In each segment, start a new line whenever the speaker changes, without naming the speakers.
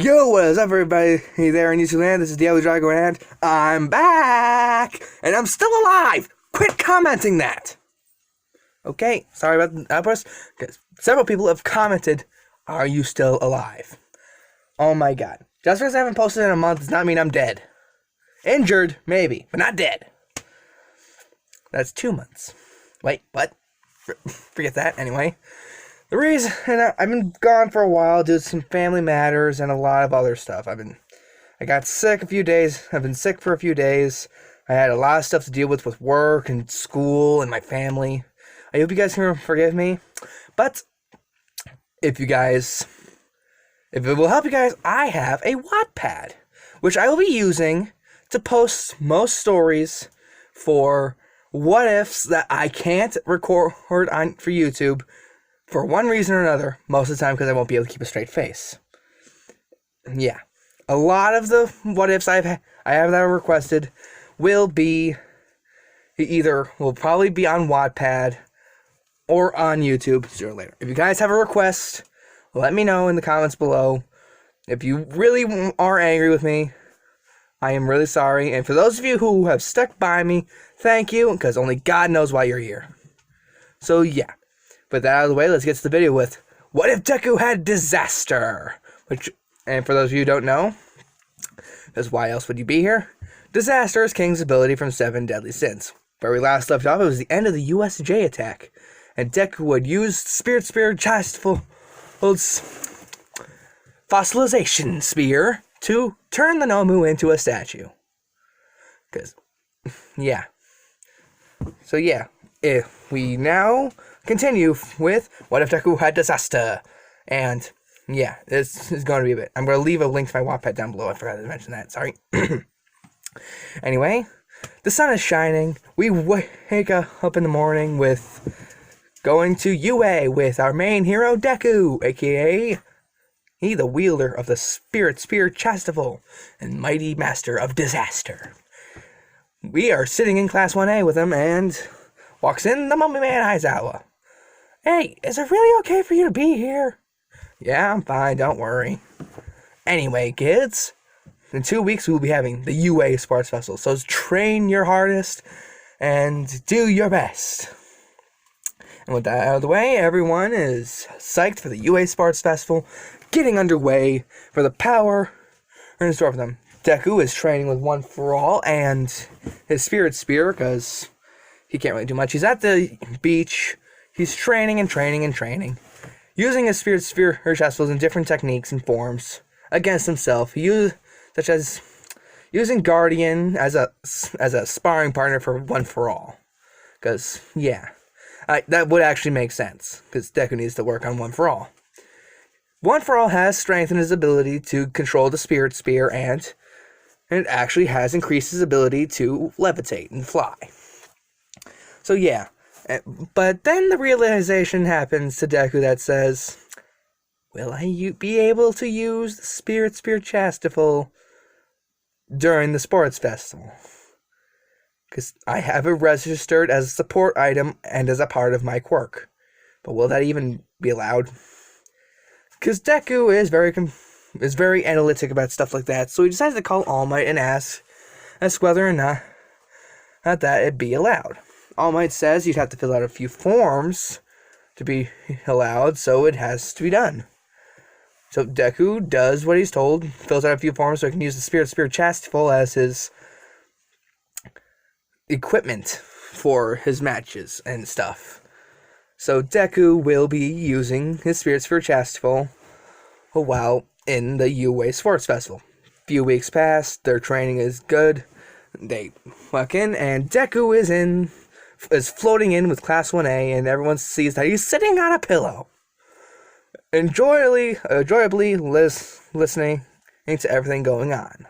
Yo, what is up, everybody there in YouTube land? This is Daily Drago, and I'm back! And I'm still alive! Quit commenting that! Okay, sorry about the outburst, because several people have commented, are you still alive? Oh my god. Just because I haven't posted in a month does not mean I'm dead. Injured, maybe, but not dead. That's 2 months. Wait, what? Forget that, anyway. The reason I've been gone for a while due to some family matters and a lot of other stuff. I got sick a few days. I've been sick for a few days. I had a lot of stuff to deal with work and school and my family. I hope you guys can forgive me. But if it will help you guys, I have a Wattpad, which I will be using to post most stories for what ifs that I can't record on for YouTube. For one reason or another, most of the time because I won't be able to keep a straight face. Yeah. A lot of the what-ifs I have that are requested will probably be on Wattpad or on YouTube sooner or later. If you guys have a request, let me know in the comments below. If you really are angry with me, I am really sorry. And for those of you who have stuck by me, thank you, because only God knows why you're here. So, yeah. With that out of the way, let's get to the video with What If Deku Had Disaster? And for those of you who don't know, because why else would you be here? Disaster is King's ability from 7 Deadly Sins. Where we last left off, it was the end of the USJ attack. And Deku would use Spirit Chastful's Fossilization Spear to turn the Nomu into a statue. Because, yeah. So, yeah. If we now continue with What If Deku Had Disaster. And, yeah, this is going to be a bit. I'm going to leave a link to my Wattpad down below. I forgot to mention that. Sorry. Anyway, the sun is shining. We wake up in the morning with going to UA with our main hero, Deku, a.k.a. he the wielder of the Spirit Spear Chastival and mighty master of disaster. We are sitting in Class 1A with him, and walks in the Mummy Man Aizawa. Hey, is it really okay for you to be here? Yeah, I'm fine, don't worry. Anyway, kids, in 2 weeks we will be having the UA Sports Festival, so train your hardest and do your best. And with that out of the way, everyone is psyched for the UA Sports Festival, getting underway for the power in store for them. Deku is training with One For All and his Spirit Spear, because he can't really do much. He's at the beach. He's training and training and training. Using his Spirit Spear Chastival in different techniques and forms against himself. Such as using Guardian as a sparring partner for One For All. Because, yeah. That would actually make sense. Because Deku needs to work on One For All. One For All has strengthened his ability to control the Spirit Spear, and it actually has increased his ability to levitate and fly. So yeah, but then the realization happens to Deku that says, will I be able to use the Spirit Spear Chastival during the sports festival? Because I have it registered as a support item and as a part of my quirk. But will that even be allowed? Because Deku is very analytic about stuff like that, so he decides to call All Might and ask whether or not that it be allowed. All Might says you'd have to fill out a few forms to be allowed, so it has to be done. So Deku does what he's told, fills out a few forms so he can use the Spirit Spear Chastival as his equipment for his matches and stuff. So Deku will be using his Spirit Spear Chastival while in the UA Sports Festival. Few weeks pass, their training is good, they walk in, and Deku is floating in with Class 1A, and everyone sees that he's sitting on a pillow, enjoyably listening to everything going on.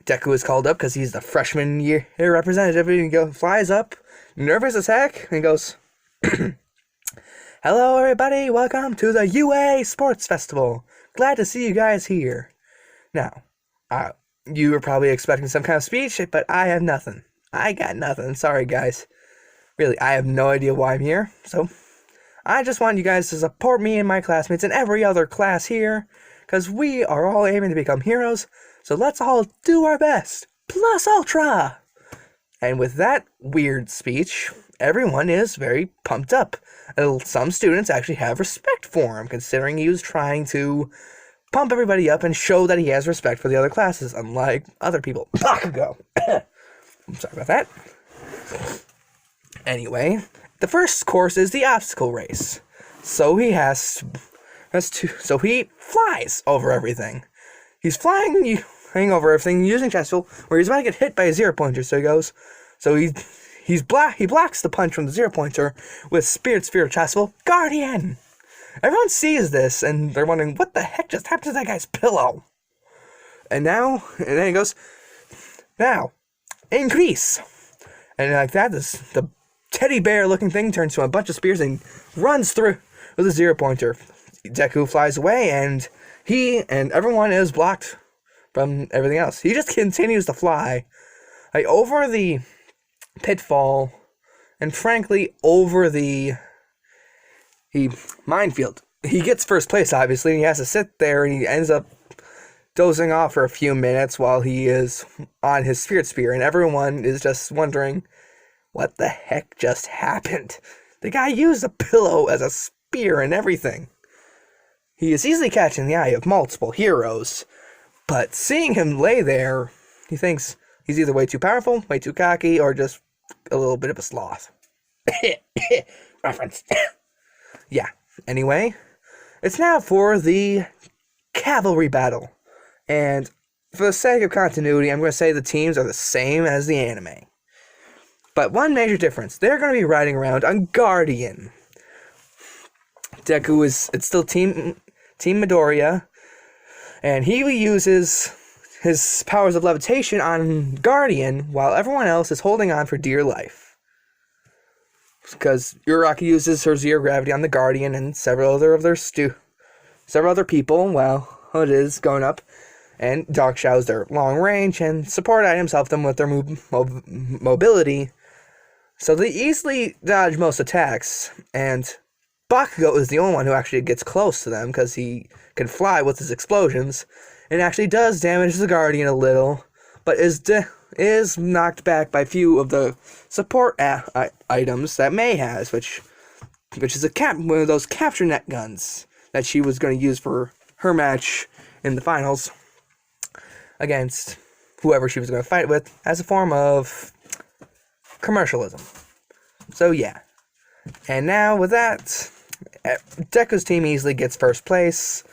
Deku is called up because he's the freshman year representative, and he flies up, nervous as heck, and goes, hello everybody, welcome to the UA Sports Festival. Glad to see you guys here. Now, you were probably expecting some kind of speech, but I have nothing. I got nothing. Sorry, guys. Really, I have no idea why I'm here, so I just want you guys to support me and my classmates and every other class here, because we are all aiming to become heroes, so let's all do our best. Plus Ultra! And with that weird speech, everyone is very pumped up. Some students actually have respect for him, considering he was trying to pump everybody up and show that he has respect for the other classes, unlike other people. Bakugo! I'm sorry about that. Anyway, the first course is the obstacle race. So he so he flies over everything. He's flying over everything using Chestival, where he's about to get hit by a 0-pointer, he blocks the punch from the 0-pointer with Spirit Chestival Guardian. Everyone sees this, and they're wondering, what the heck just happened to that guy's pillow? And then he goes, now, increase. And like that, the teddy bear looking thing turns to a bunch of spears and runs through with a 0-pointer. Deku flies away, and he and everyone is blocked from everything else. He just continues to fly, like, over the pitfall, and frankly, over the minefield. He gets first place, obviously, and he has to sit there, and he ends up dozing off for a few minutes while he is on his Spirit Spear, and everyone is just wondering, what the heck just happened? The guy used a pillow as a spear and everything. He is easily catching the eye of multiple heroes, but seeing him lay there, he thinks he's either way too powerful, way too cocky, or just a little bit of a sloth. Reference. Yeah, anyway, it's now for the cavalry battle. And for the sake of continuity, I'm going to say the teams are the same as the anime. But one major difference, they're going to be riding around on Guardian. Deku it's still Team Midoriya, and he uses his powers of levitation on Guardian, while everyone else is holding on for dear life. Because Uraraka uses her zero gravity on the Guardian and several other people while it is going up. And Dark Shadows their long range, and support items help them with their mobility. So they easily dodge most attacks, and Bakugo is the only one who actually gets close to them because he can fly with his explosions, and actually does damage the Guardian a little, but is knocked back by few of the support items that Mei has, which is one of those capture net guns that she was going to use for her match in the finals against whoever she was going to fight with as a form of commercialism. So yeah. And now with that, Deku's team easily gets first place.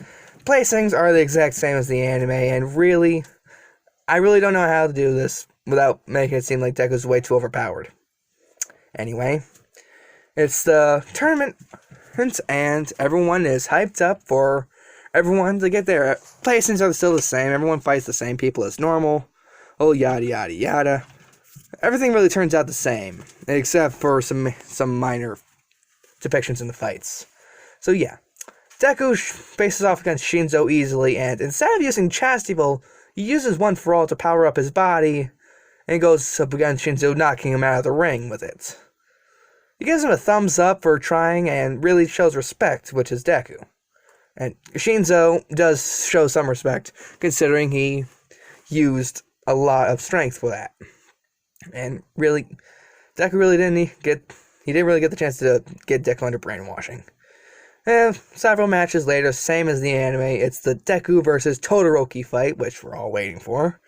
Placings are the exact same as the anime, and really, I really don't know how to do this without making it seem like Deku's way too overpowered. Anyway, it's the tournament, and everyone is hyped up for everyone to get there. Placings are still the same. Everyone fights the same people as normal. Oh, yada, yada, yada. Everything really turns out the same, except for some minor depictions in the fights. So yeah, Deku faces off against Shinzo easily, and instead of using Chastity, he uses One for All to power up his body, and goes up against Shinzo, knocking him out of the ring with it. He gives him a thumbs up for trying, and really shows respect, which is Deku. And Shinzo does show some respect, considering he used a lot of strength for that. And really, Deku really didn't get the chance to get Deku under brainwashing. And several matches later, same as the anime, it's the Deku versus Todoroki fight, which we're all waiting for.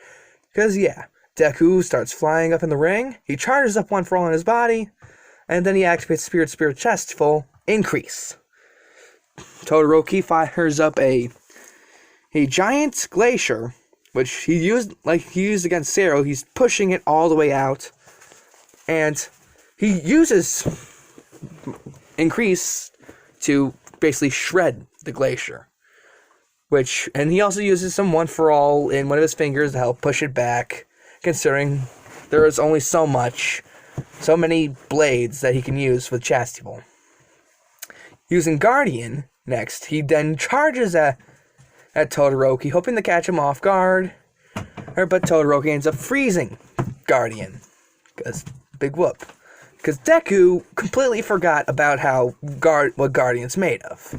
Because yeah, Deku starts flying up in the ring, he charges up One for All in his body, and then he activates Spirit Chestful Increase. Todoroki fires up a giant glacier, which he used against Zero. He's pushing it all the way out, and he uses Increase to basically shred the glacier. And he also uses some One for All in one of his fingers to help push it back, considering there is only so many blades that he can use with Chastity. Using Guardian next, he then charges at Todoroki, hoping to catch him off guard. But Todoroki ends up freezing Guardian. Because, big whoop. Because Deku completely forgot about what Guardian's made of.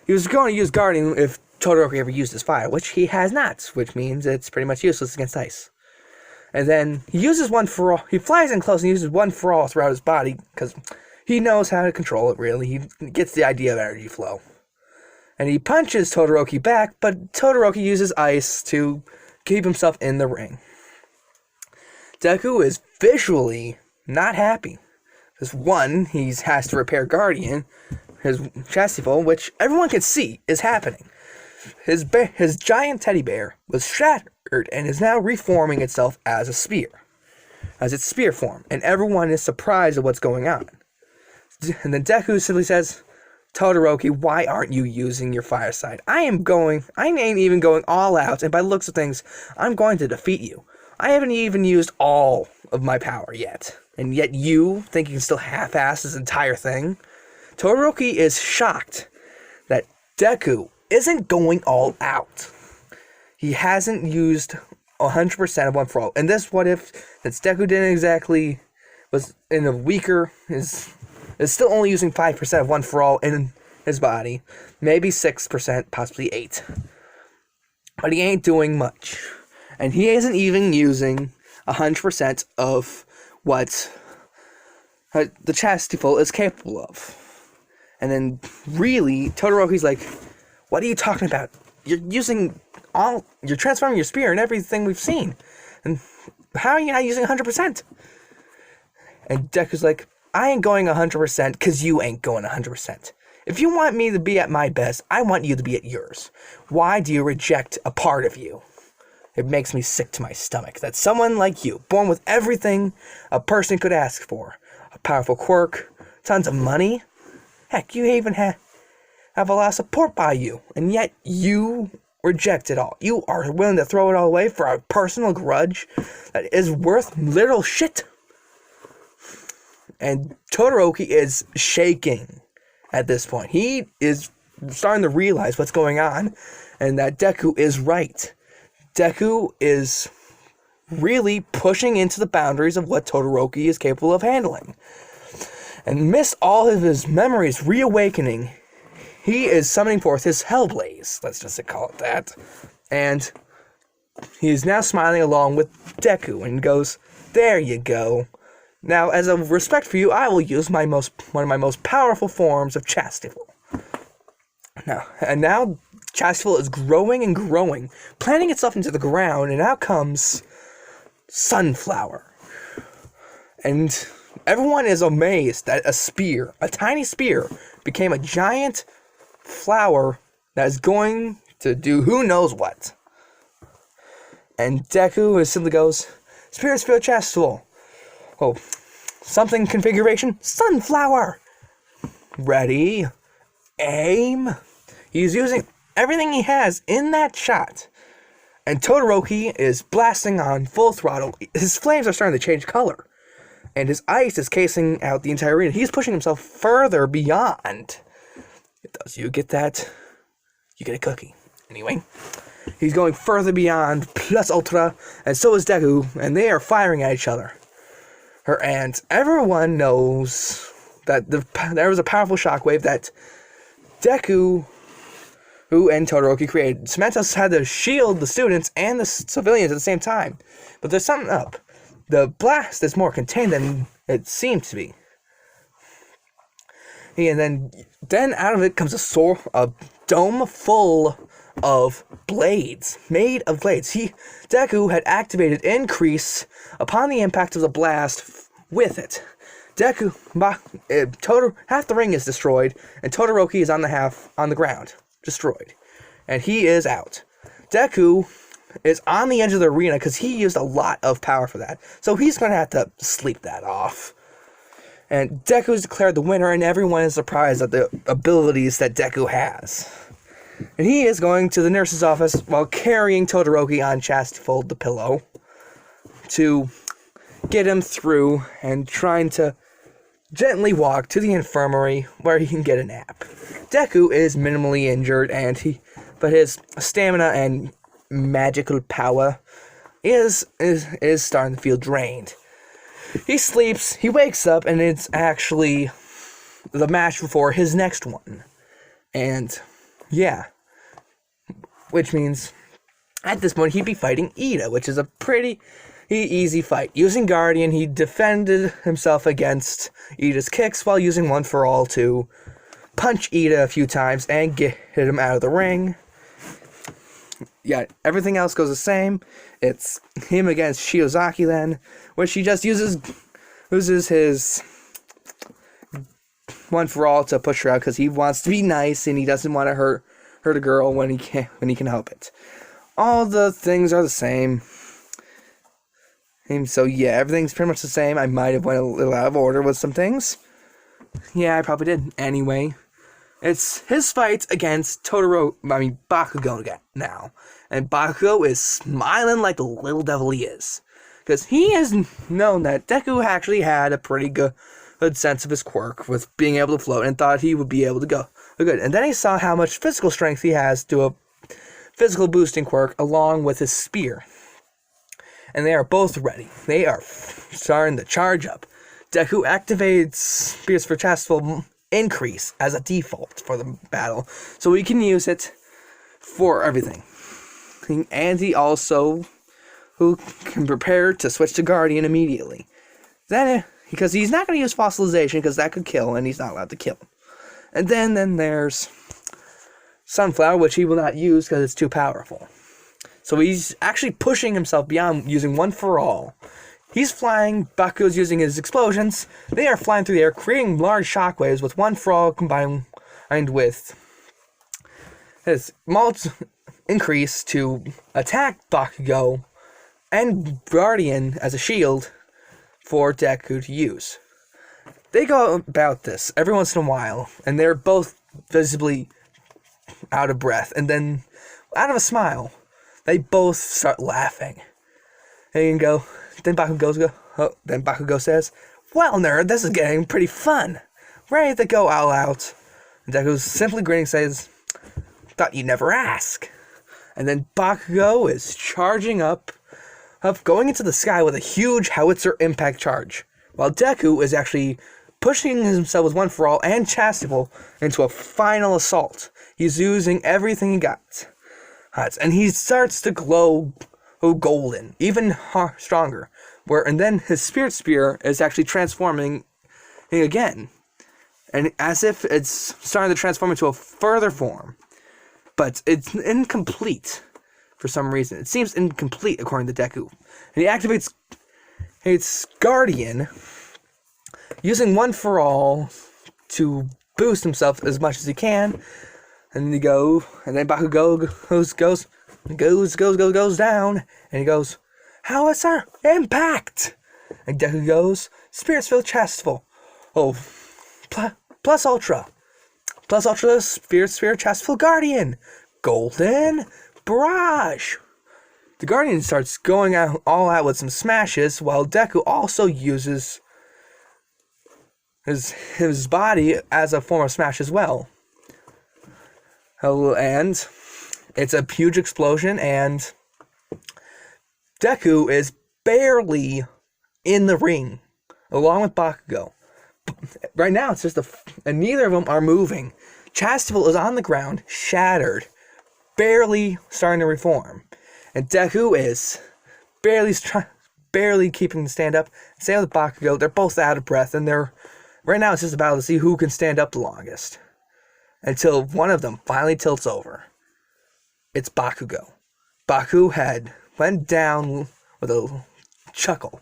He was going to use Guardian if Todoroki ever used his fire, which he has not, which means it's pretty much useless against ice. And then he uses one for all. He flies in close and uses one for all throughout his body because he knows how to control it, really. He gets the idea of energy flow. And he punches Todoroki back, but Todoroki uses ice to keep himself in the ring. Deku is visually not happy. Because one, he has to repair Guardian, his chastity, which everyone can see is happening. His giant teddy bear was shattered and is now reforming itself as a spear. As its spear form. And everyone is surprised at what's going on. And then Deku simply says, Todoroki, why aren't you using your fire side? I ain't even going all out, and by the looks of things, I'm going to defeat you. I haven't even used all of my power yet. And yet you think you can still half-ass this entire thing? Todoroki is shocked that Deku isn't going all out. He hasn't used 100% of One For All. And this what if, since Deku didn't exactly, was in a weaker, is still only using 5% of One For All in his body. Maybe 6%, possibly 8%. But he ain't doing much. And he isn't even using 100% of what the chastity full is capable of. And then, really, Todoroki's like, what are you talking about? You're transforming your spear and everything we've seen. And how are you not using 100%? And Deku's like, I ain't going 100% because you ain't going 100%. If you want me to be at my best, I want you to be at yours. Why do you reject a part of you? It makes me sick to my stomach that someone like you, born with everything a person could ask for, a powerful quirk, tons of money, heck, you even have a lot of support by you, and yet you reject it all. You are willing to throw it all away for a personal grudge that is worth little shit. And Todoroki is shaking at this point. He is starting to realize what's going on, and that Deku is right. Deku is really pushing into the boundaries of what Todoroki is capable of handling. And amidst all of his memories reawakening, he is summoning forth his Hellblaze, let's just call it that. And he is now smiling along with Deku and goes, there you go. Now, as a respect for you, I will use one of my most powerful forms of Chastity. Now Chastity is growing and growing, planting itself into the ground, and out comes Sunflower. And everyone is amazed that a tiny spear, became a giant flower that is going to do who knows what. And Deku simply goes, Spirit Field Chastity. Oh, something configuration, Sunflower. Ready, aim. He's using everything he has in that shot. And Todoroki is blasting on full throttle. His flames are starting to change color. And his ice is casing out the entire arena. He's pushing himself further beyond. Does you get that? You get a cookie. Anyway, he's going further beyond plus ultra, and so is Deku, and they are firing at each other. And everyone knows that there was a powerful shockwave that Deku and Todoroki created. Cementos had to shield the students and the civilians at the same time. But there's something up. The blast is more contained than it seemed to be. And then out of it comes a dome full of blades, made of blades. Deku had activated Increase upon the impact of the blast with it. Half the ring is destroyed, and Todoroki is on the ground, destroyed. And he is out. Deku is on the edge of the arena because he used a lot of power for that. So he's going to have to sleep that off. And Deku is declared the winner, and everyone is surprised at the abilities that Deku has. And he is going to the nurse's office while carrying Todoroki on Chastity Fold, the pillow, to get him through and trying to gently walk to the infirmary where he can get a nap. Deku is minimally injured, but his stamina and magical power is starting to feel drained. He sleeps, he wakes up, and it's actually the match before his next one. And, yeah. which means at this point he'd be fighting Ida, which is a pretty easy fight. Using Guardian, he defended himself against Ida's kicks while using One For All to punch Ida a few times and get him out of the ring. Yeah, everything else goes the same. It's him against Shiozaki then, which he just uses his One For All to push her out because he wants to be nice and he doesn't want to hurt a girl when he can help it. All the things are the same. And so yeah, everything's pretty much the same. I might have went a little out of order with some things. Yeah, I probably did. Anyway, it's his fight against Bakugo again now. And Bakugo is smiling like the little devil he is. Because he has known that Deku actually had a pretty good sense of his quirk with being able to float and thought he would be able to go good. And then he saw how much physical strength he has to a physical boosting quirk along with his spear. And they are both ready. They are starting to charge up. Deku activates Spears for Chastful Increase as a default for the battle, so we can use it for everything. And he also can prepare to switch to Guardian immediately. Then, because he's not going to use Fossilization because that could kill, and he's not allowed to kill. And then there's Sunflower, which he will not use because it's too powerful. So he's actually pushing himself beyond using One For All. He's flying, Bakugo's using his explosions. They are flying through the air, creating large shockwaves with One For All combined with his increase to attack Bakugo and Guardian as a shield for Deku to use. They go about this every once in a while, and they're both visibly out of breath, and then out of a smile, they both start laughing. And then Bakugo says, "Well, nerd, this is getting pretty fun. Ready to go all out." And Deku simply grinning says, "Thought you'd never ask." And then Bakugo is charging up, going into the sky with a huge howitzer impact charge, while Deku is actually pushing himself with One For All and Chastable into a final assault. He's using everything he got. And he starts to glow golden, even stronger. And then his Spirit Spear is actually transforming again. And as if it's starting to transform into a further form. But it's incomplete for some reason. It seems incomplete according to Deku. And he activates its Guardian using One For All to boost himself as much as he can. And then Bakugo goes down, and he goes, "Howitzer Impact!" And Deku goes, "Spirit-Filled Chastful. Oh, plus Ultra. Plus Ultra Spirit Chastful Guardian. Golden Barrage." The Guardian starts going all out with some smashes, while Deku also uses his body as a form of smash as well. And it's a huge explosion, and Deku is barely in the ring, along with Bakugo. Right now, it's just and neither of them are moving. Chastable is on the ground, shattered, barely starting to reform. And Deku is barely keeping to stand up. Same with Bakugo, they're both out of breath, and right now it's just a battle to see who can stand up the longest. Until one of them finally tilts over. It's Bakugo. Baku had went down with a chuckle,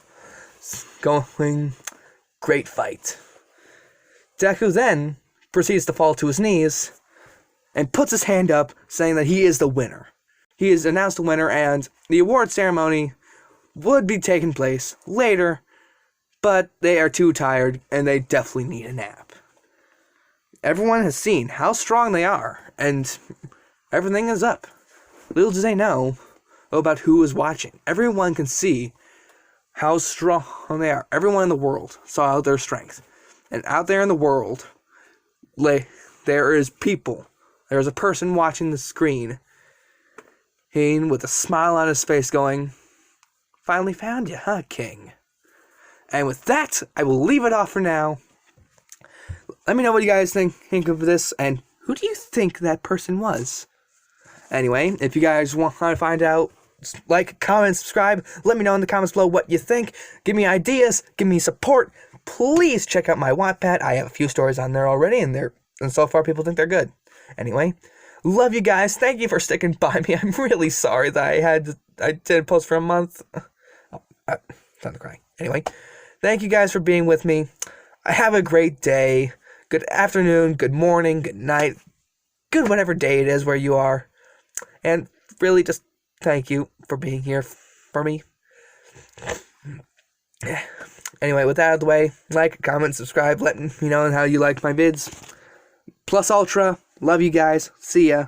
going, "Great fight." Deku then proceeds to fall to his knees and puts his hand up, saying that he is the winner. He is announced the winner, and the award ceremony would be taking place later, but they are too tired and they definitely need a nap. Everyone has seen how strong they are, and everything is up. Little do they know about who is watching. Everyone can see how strong they are. Everyone in the world saw their strength. And out there in the world, there is people. There is a person watching the screen, with a smile on his face going, "Finally found you, huh, King?" And with that, I will leave it off for now. Let me know what you guys think of this, and who do you think that person was? Anyway, if you guys want to find out, like, comment, subscribe, let me know in the comments below what you think. Give me ideas, give me support. Please check out my Wattpad. I have a few stories on there already, and so far people think they're good. Anyway, love you guys. Thank you for sticking by me. I'm really sorry that I didn't post for a month. Time to cry. Anyway, thank you guys for being with me. Have a great day. Good afternoon, good morning, good night, good whatever day it is where you are. And really just thank you for being here for me. Anyway, with that out of the way, like, comment, subscribe, let me know how you like my vids. Plus Ultra, love you guys. See ya.